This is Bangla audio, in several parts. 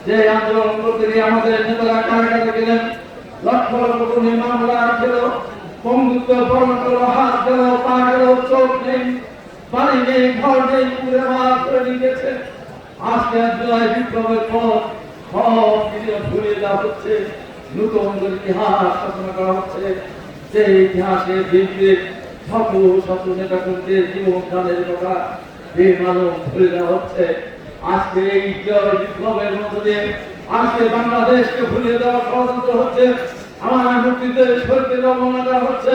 যে আন্দোলন করতে গিয়ে আমাদের নেতারা কারাগারে গেলেন, লক্ষ লক্ষ কোটি মামলা ছিল, বন্ধুত্ব বর্ণ করল, হাত গেল, পা গেল, চোখ নেই, বাড়ি নেই, ঘর নেই, পুরে মাছ করে নিয়ে গেছে। আজকে জুলাই বিপ্লবের পর সব কিছু ভুলে দেওয়া হচ্ছে, নতুন করে ইতিহাস রচনা করা হচ্ছে। যে ইতিহাসে বিপ্লবের শত শত নেতা কর্মীদের জীবন দানের কথা বেমালুম ভুলে দেওয়া হচ্ছে। আজকে এই জয় বিপ্লবের মধ্য দিয়ে আজকে বাংলাদেশকে ভুলিয়ে দেওয়া ষড়যন্ত্র হচ্ছে। আমার মুক্তিদের শহীদকে অবমাননা করা হচ্ছে।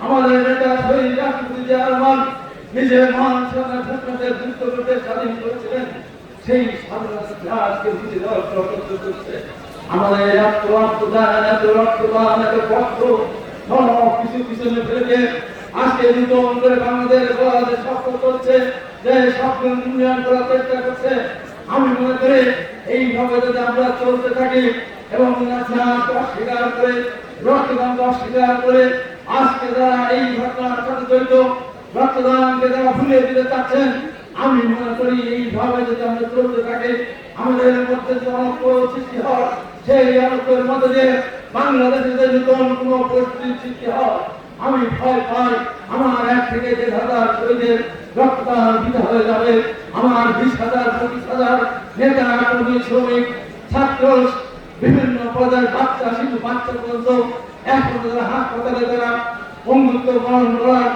আমাদের নেতা শহীদ রাষ্ট্রপতি জিয়া রহমান নিজের মান সম্মান যুদ্ধ করতে স্বাধীন করেছিলেন, সেই স্বাধীনতা আজকে ভুলিয়ে দেওয়ার ষড়যন্ত্র করছে। আমাদের এত রক্তদান, এত রক্তদান, এত কষ্ট সব কিছু পিছনে ফেলে আজকে নতুন করে বাংলাদেশ স্বপ্ন করছে, যে স্বপ্ন উন্নয়ন করার চেষ্টা করছে। আমি মনে করি এইভাবে যদি আমরা চলতে থাকি এবং অস্বীকার করে রক্তদান অস্বীকার করে আজকে যারা এই ঘটনার সাথে জড়িত রক্তদানকে যারা ভুলিয়ে দিতে চাচ্ছেন, আমি মনে করি এইভাবে যদি আমরা চলতে থাকি আমাদের মধ্যে যে অনৈক্য সৃষ্টি হয়, সেই অনৈক্যের মধ্যে দিয়ে বাংলাদেশে যে নতুন কোনো পরিস্থিতির সৃষ্টি হয়, আমি ভয় পাই আমার 1 থেকে 1,000 শহীদের রক্তদান দিতে হয়ে যাবে। আমার 20,000 25,000 নেতা কর্মী শ্রমিক ছাত্র বিভিন্ন পদের বাচ্চা শিশু বাচ্চা পর্যন্ত এখন যারা হাসপাতালে যারা বন্ধুত্ব বরণ করার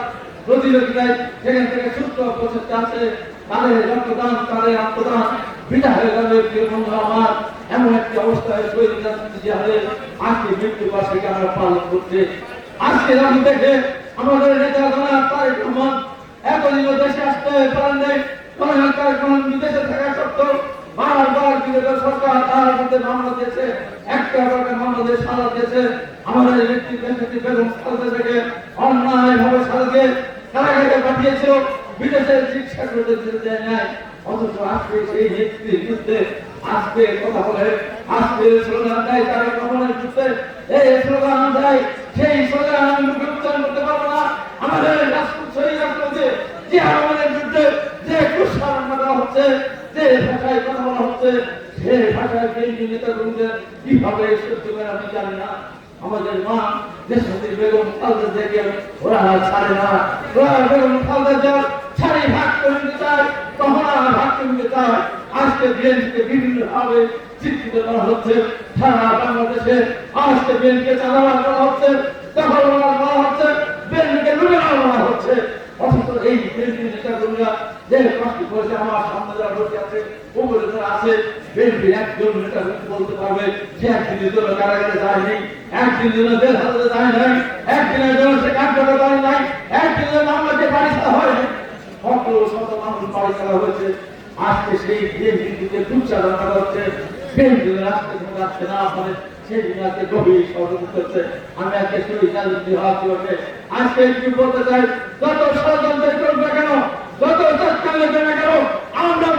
প্রতিযোগিতায় সেখান থেকে সুস্থ প্রচেষ্টা আছে, তাদের রক্তদান তাদের আত্মদান বিটা হয়ে যাবে। আমার এমন একটি অবস্থায় শহীদ আজকে মৃত্যুবার্ষিকী আমরা পালন করছে। আজকে আমি দেখে আমাদের নেতা জনাব তারেক রহমান এতদিন দেশে আসতে পারেন নাই, বিদেশে থাকা সত্ত্বেও বারবার বিদেশের সরকার তার মধ্যে মামলা দিয়েছে, একটা মামলা দিয়ে সাজা দিয়েছে। আমাদের নেতৃত্ব বেগম খালেদা থেকে অন্যায় ভাবে সাজাকে কারাগারে পাঠিয়েছিল, বিদেশের চিকিৎসা করতে দেয় নাই। অথচ আজকে সেই নেত্রীর বিরুদ্ধে আজকে কথা বলে, আজকে স্লোগান দেয় তারেক রহমানের বিরুদ্ধে, এই স্লোগান দেয়, সেই স্লোগান আমি মুখে উচ্চারণ করতে পারবো না। আমাদের রাষ্ট্রপতি জিয়া রহমানের বিরুদ্ধে যে কুৎসারণা করা হচ্ছে, যে ভাষায় কথা বলা হচ্ছে, সে ভাষায় বিএনপি নেতাকর্মীদের কিভাবে সহ্য করে আমি জানি না। আমাদের মা দেশপতি বেগম খালেদা জিয়াকে ওরা ছাড়ে না, ওরা বেগম খালেদা জিয়া ছাড়ি ভাগ করে নিতে চায়, তখন ভাগ করে নিতে চায়। আজকে বিএনপিকে বিভিন্ন ভাবে চিত্রিত করা হচ্ছে, সারা বাংলাদেশে আজকে বিএনপিকে চাঁদাবাদ করা হচ্ছে, দখল করা হচ্ছে, বিএনপিকে লুটে নেওয়া হচ্ছে। অথচ এই বিএনপি নেতাকর্মীরা যে কষ্ট করেছে, আমার সামনে যারা বসে আছে উপরে যারা আছে, বিএনপির একজন নেতা বলতে পারবে সে একদিনের জন্য কারাগারে যায়নি, একদিনের জন্য জেল হাজতে যায় নাই, একদিনের জন্য সে কার্যকর করে নাই, একদিনের জন্য আমাকে বাড়ি ছাড়া হয়নি। শত শত মানুষ বাড়ি ছাড়া হয়েছে। আজকে সেই বিএনপিকে দুঃসাধন করা হচ্ছে, বিএনপি রাষ্ট্রে রাখতে না পারে সেই দিনকে গভীর ষড়যন্ত্র করছে। আমি আজকে আজকে কি বলতে চাই, যত ষড়যন্ত্র করবে কেন, যত চেষ্টা করবে না কেন, আমরা